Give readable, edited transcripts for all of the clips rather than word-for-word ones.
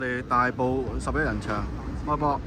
我哋大埔11人場開波。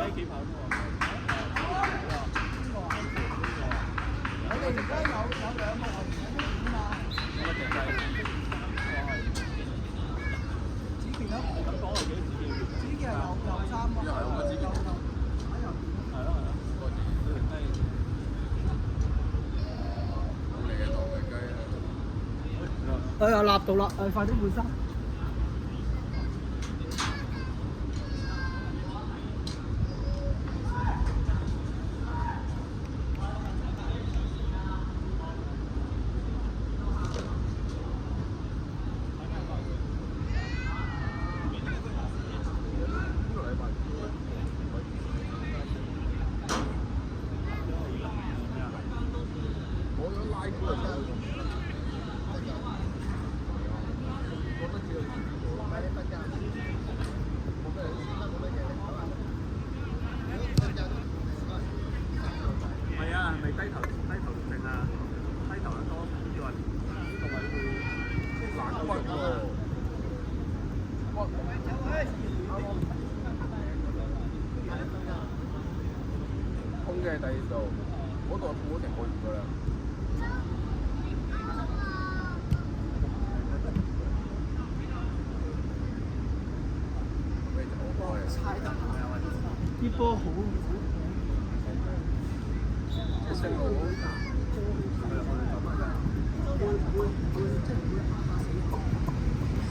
Thank you. 立到啦，快啲換衫。係啊，係咪低頭食啊？低頭得多呢個位會難骨喎。空嘅第二度，嗰度鋪成個月㗎啦。啲波好。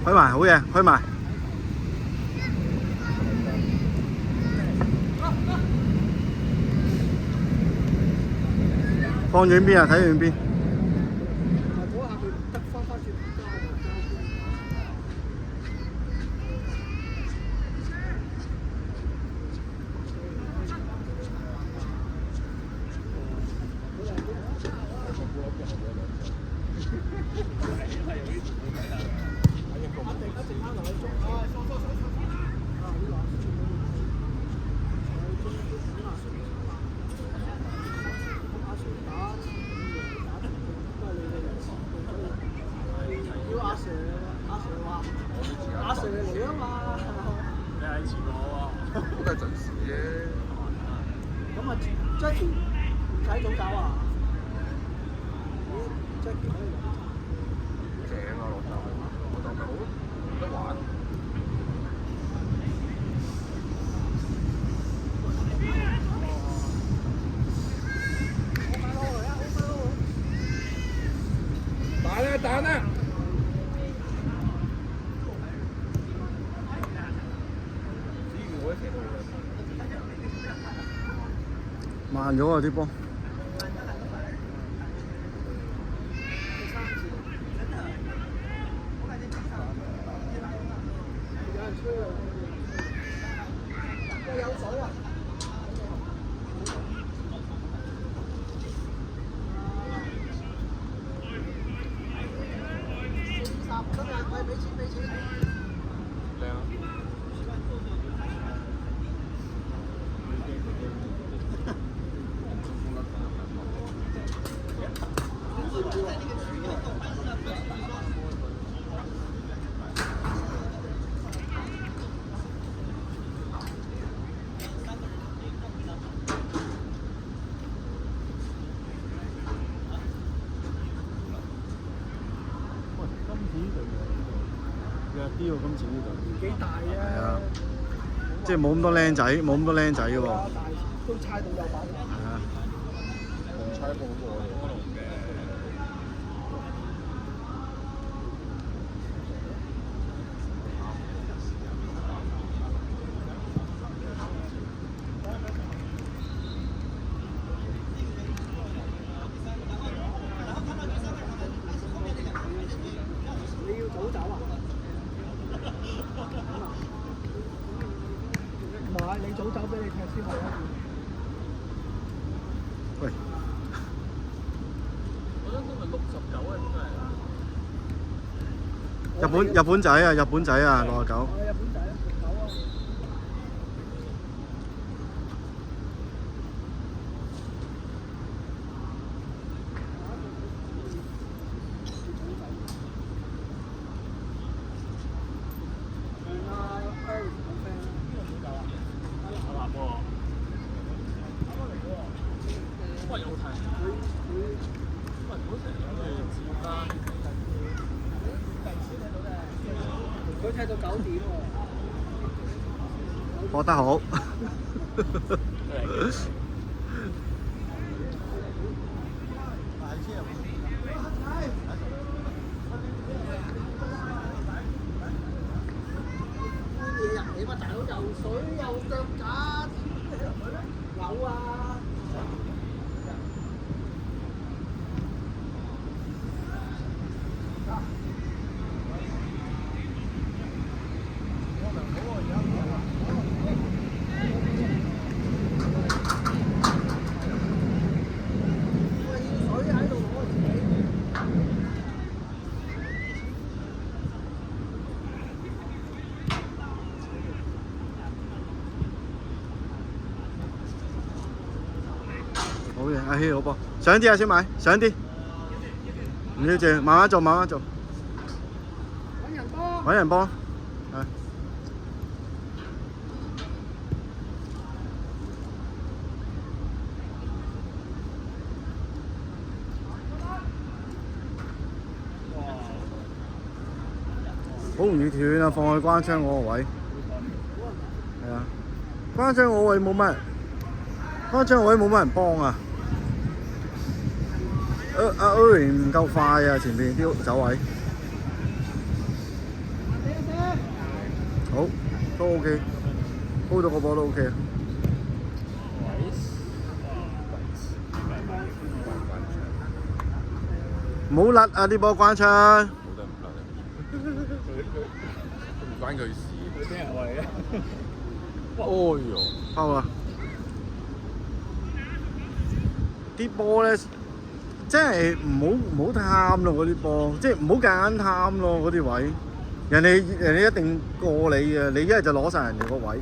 開埋好嘢，開埋。放遠邊啊？睇遠邊。阿 Sir 嚟啊嘛，你係遲我喎，都係準時啫。咁啊 Jackie 唔使早走啊？Jackie 可以正啊，老豆咪好冇得玩。蛋啊！慢咗啊啲波。有水啊！弱啲喎，今次呢度。幾大啊？係啊，即係冇咁多僆仔，冇咁多僆仔嘅喎。都猜到有把。係啊。唔猜過喎。你要早走啊？唔係，你早走俾你踢先好啊。喂。我諗今日69啊，應該係。日本仔啊，日本仔啊，69。日本仔啊，69啊。佢踢到9點喎。學得好。游水又腳架，扭啊！好嘅，阿希好噃，上啲啊，小米，上啲，唔要住，慢慢做，慢慢做，揾人幫。揾人幫，係。好容易斷啊！放去關窗嗰個位，係啊，關窗嗰個位冇乜人，關窗嗰位冇乜人幫啊！阿 Owen 唔夠快啊！前面啲走位，好都 OK，hold 到個波都 OK 啊！唔好甩啊！啲波關窗。冇得唔甩啊！佢唔關佢事。佢聽人為嘅。哦喲，拋啦！啲波咧，即係唔好貪咯，嗰啲波，即係唔好夾硬貪咯，嗰啲位。人哋一定過你嘅，你一係就攞晒人哋個位，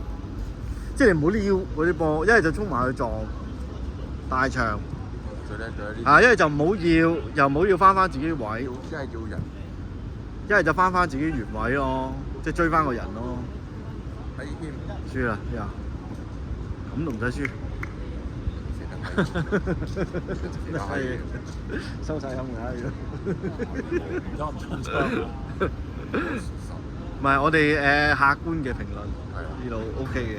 即係你唔好撩嗰啲波，一係就衝埋去撞大場。最叻就係呢啊！一係就唔好要，又唔好要翻自己位，啲，一係要人一係就翻自己原位咯，即係追翻個人咯。喺添，輸啦呀！咁都唔使輸。係收晒音㗎唔係我哋客觀嘅評論，呢度 OK 嘅。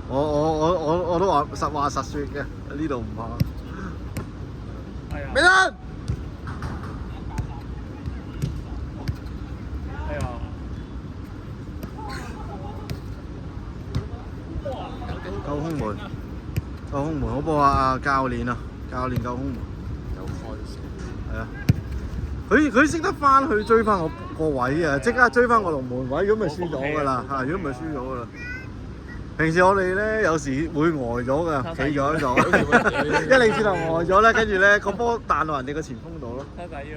我都話實話實説嘅，呢度唔怕。係啊。咩人？係啊。救空門，救空門好波啊！教練啊，教練救空門。有開線。係啊，佢識得翻去追翻個位啊！即刻追翻個龍門位，咁咪輸咗㗎啦嚇！如果唔係輸咗㗎啦。平時我哋咧有時會呆咗㗎，企咗喺度，一擰轉頭呆咗咧，跟住咧個波彈到人哋個前鋒度咯。睇下要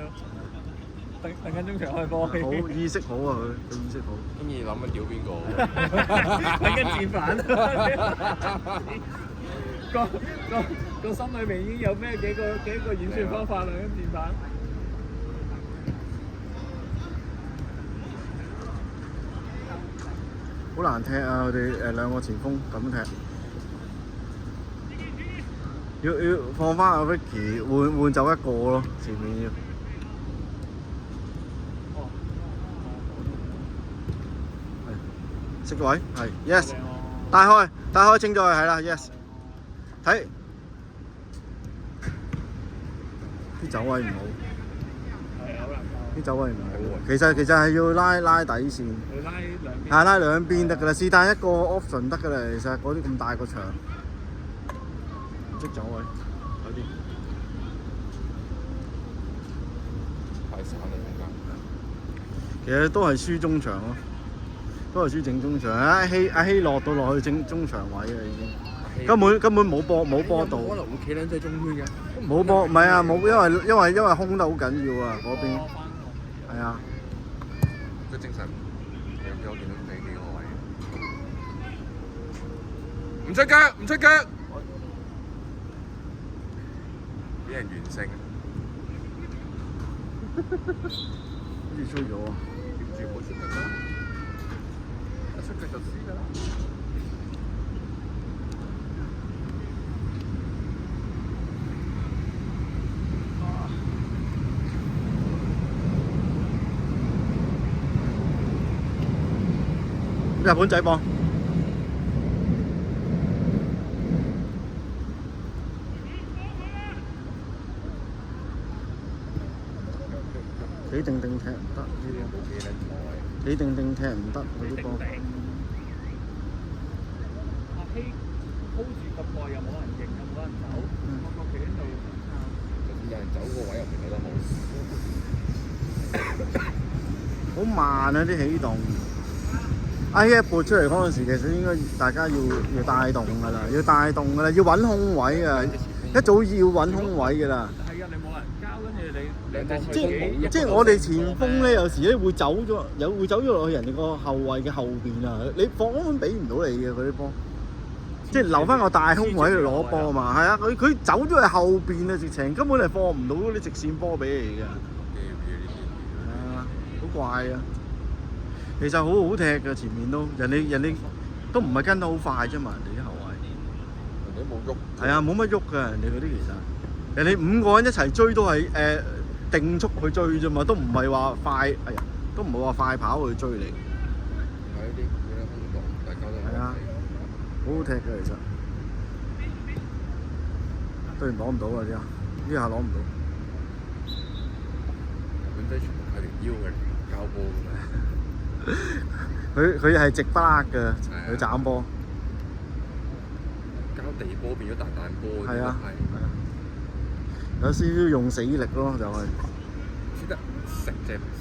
等緊中場開波。好意識好啊佢意識好。中意諗緊屌邊個？等緊戰犯。個心裏面已經有咩幾個演算方法啦，跟戰犯。好難踢啊！佢哋兩個前鋒咁踢，要放翻阿 Ricky 換走一個咯，前面要。係，識位係 yes，帶開清咗佢係啦 yes， 睇啲走位唔好。啲走位唔好，其實係要拉底線，拉兩邊得㗎啦，是但一個 option 得㗎啦。其實嗰啲咁大個場，唔識走位，有啲太散啦，中間。其實都係輸中場咯，都係輸正中場。阿希落到落去正中場位啊，已經根本冇波到。可能會企兩隻中圈嘅。冇波，唔係啊，冇，因為空得好緊要啊，嗰邊。係啊，個精神有幾我見到你幾個位，唔出腳，唔出腳，俾人完勝，好似吹咗啊！接住冇出腳啦，一出腳就輸㗎啦。日本仔幫，企定踢唔得，企定踢唔得嗰啲波。hold 住咁耐又冇人認又冇人走，個企喺度。有人走個位又唔覺得好。好慢啊啲起動。I 一撥出嚟嗰陣時，其實應該大家要帶動㗎啦，要帶動㗎啦，要揾空位啊！一早要揾空位㗎啦。係啊，你冇人交，跟住你兩隻即係我哋前鋒咧，有時咧會走咗落去人哋個後衞嘅後邊啊！你放根本俾唔到你嘅嗰啲波，即係留翻個大空位去攞波啊嘛。係啊，佢走咗去後邊啊，直情根本係放唔到嗰啲直線波俾你㗎。係啊，好怪啊！其實好好踢㗎，前面都人哋都唔係跟得好快啫嘛，人哋啲後衞。人哋冇喐。係啊，冇乜喐㗎，人哋嗰啲其實。人哋5個人一齊追都係定速去追啫嘛，都唔係話快，都唔係話快跑去追你。係呢啲空檔，大家都係啊，好好踢嘅其實。雖然攞唔到啊呢下攞唔到。本仔全部靠條腰嘅交波㗎嘛。佢係直不甩㗎，佢斬波。交地波變咗彈波。係啊。有少少用死力咯，就係。識得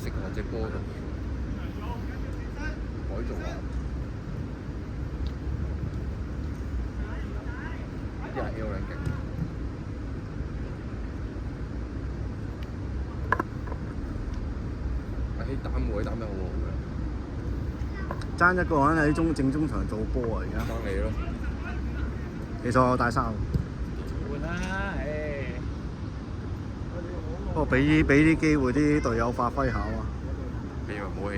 食落隻波度，改造啊！啲阿 L 勁，阿希擔位擔得好好嘅。爭一個人喺正中場做波啊！而家。爭你咯。其實我帶3。換啦，不過俾啲機會啲隊友發揮下啊！你話冇氣，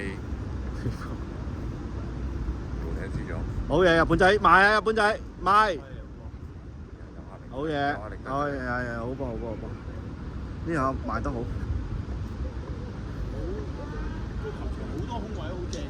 冇聽輸咗。好嘢，日本仔賣啊！日本仔賣，好嘢，係好波好波好波！呢下賣得好。好多空位好正喎。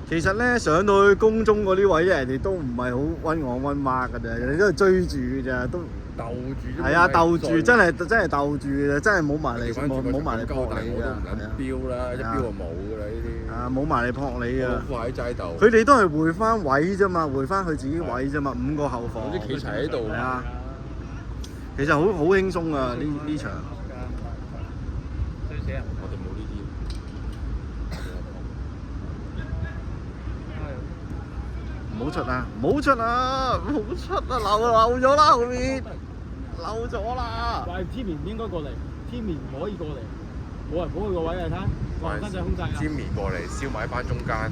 其實咧上到去攻中嗰啲位咧，人哋都唔係好溫我溫 mark 㗎啫，人哋都係追住㗎咋，都。鬥住啫。係啊，鬥住真係鬥住嘅，真係冇埋嚟冇埋嚟撲你㗎。係啊，標啦，一標就冇㗎啦呢啲。啊，冇埋嚟撲你㗎。好快喺齋鬥。佢哋都係回翻位啫嘛，回翻佢自己位啫嘛，5個後防。總之企齊喺度。係啊。其實好輕鬆啊！呢場。衰死人！我哋冇呢啲。唔好出啊！唔好出啊！唔好出啊！漏咗啦後面，漏咗啦！喂，天棉應該過嚟，天棉唔可以過嚟，冇人保佢個位啊！睇，後生仔空晒啊！尖面過嚟，燒埋翻中間。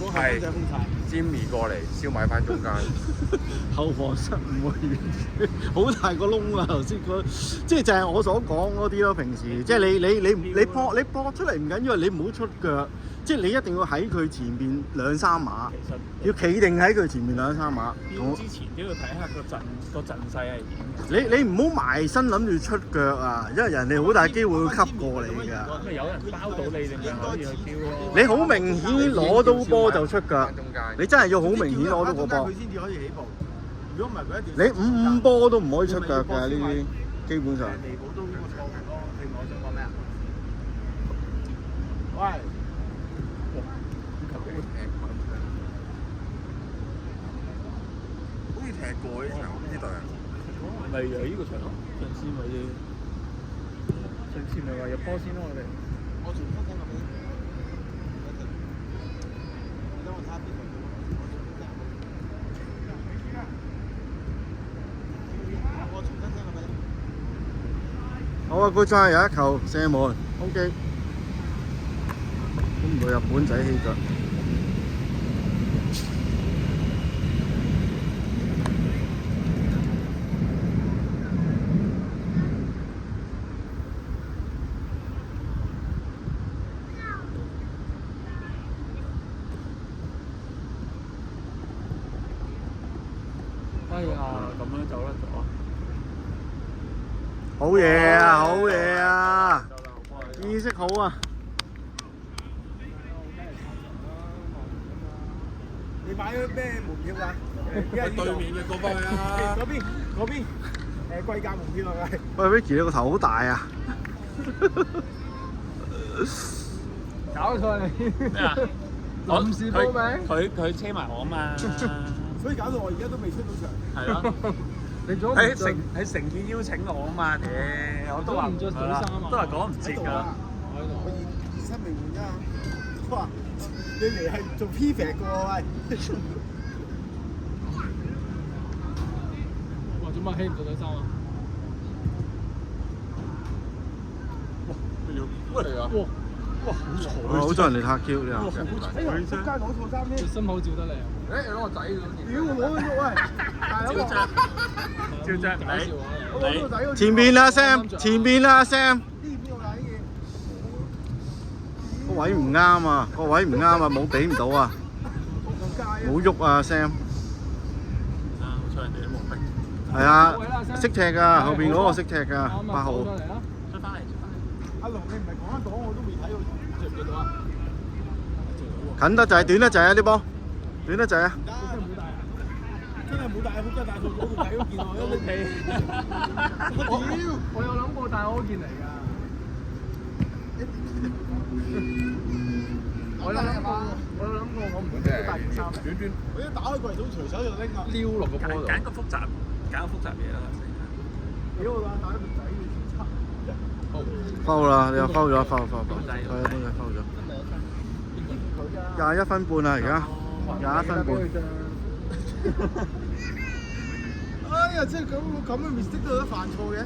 嗰後生仔空晒。尖面過嚟，燒埋翻中間。後防失誤啊！好大個窿啊！頭先即係就係我所講嗰啲咯。平時即係你搏出嚟唔緊要，你唔好出腳。即係你一定要喺佢前邊2-3碼，要企定喺佢前面2-3碼。標之前都要睇下個陣勢係點。你唔好埋身諗住出腳啊，因為人哋好大機會會吸過你㗎。咁咪有人包到你，你咪可以去標咯。你好明顯攞到波就出腳，你真係要好明顯攞到個波。佢先至可以起步。如果唔係佢一定。你5波都唔可以出腳㗎呢啲，基本上。彌補到呢個錯誤咯。另外我想講咩啊？喂！好似踢過呢場呢隊。咪就係呢個場咯，上次咪話入波先咯，我哋。我重新聽落去。等我睇下邊度。我重新聽落去。好啊，good try 有一球射門 ，OK。估唔到日本仔起腳。哎呀，咁樣走甩咗。好嘢啊！好嘢啊！意識好啊！你買咗咩門票㗎？對面嘅過翻去啊！嗰邊貴價門票係咪？喂 ，Vicky 你個頭好大啊！搞錯你！咩啊？臨時報名。佢車埋我啊嘛。所以搞到我而家都未出到場。係咯。你做喺誠意邀請我啊嘛，我都話唔着水衫啊都係講唔切㗎啦。我喺度。我熱身未換啊！佢話你嚟係做 prefect 嘅喎，喂！哇！做乜起唔着水衫啊？係啊！哇！好多人嚟撻 Q 呢哎呀，仆街攞錯衫你添！心口照得靚。誒，你攞個仔嗰屌我攞咗喂！大佬照啊！照啫，搞笑啊！我攞咗個仔個前邊啦 Sam，前邊啦 Sam，呢邊我睇嘢。個位唔啱啊，個位唔啱啊，冇俾唔到啊，仆街啊！冇喐啊 Sam。啊，好彩人哋都冇逼。係啊，識踢㗎，後邊嗰個識踢㗎，8號。出嚟啦！出翻嚟，出翻嚟。阿龍，你唔係講一講我都未睇到，着唔着到啊？近得滯，短得滯啊啲波，短得滯啊！真係冇大，真係冇大，仆街大錯咗個仔嗰件喎，一你。我屌！我有諗過，但係我嗰件嚟㗎。我有諗過，我唔會帶件衫嚟。我一打開櫃桶，隨手就拎啊！撩落個波度。揀個複雜嘢啦。屌我打個仔要差。foul 啦，你又 foul 咗，foul，係啊，都係 foul 咗。21分半啦，而家21分半。哎呀，即係咁嘅 mistake 都有得犯錯嘅。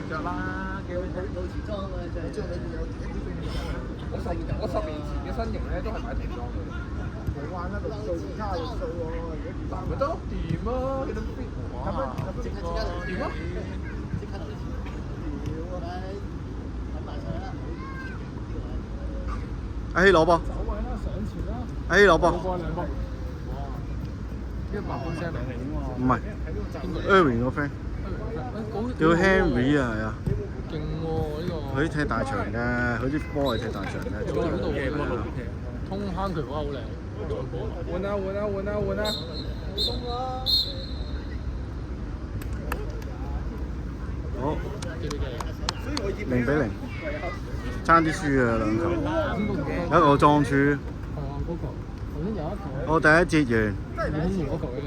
着啦，幾好睇。我10年前嘅身形咧，都係買童裝嘅。冇玩啦，6數差6數喎，咪得咯，掂啊，幾多 fit？哇！掂啊！阿希攞波，走位啦，上前啦。阿希攞波，波兩波。哇！100分聲名嚟喎。唔係 Erwin 個 friend，叫 Henry 啊，係啊，勁喎呢個。佢踢大場嘅，佢啲波係踢大場嘅。通坑渠嗰個好靚。換啊！好記唔記得，0-0，爭啲輸啊兩球，有一個撞柱，係啊，嗰個頭先有一球。我第一節完。嗰球嘅。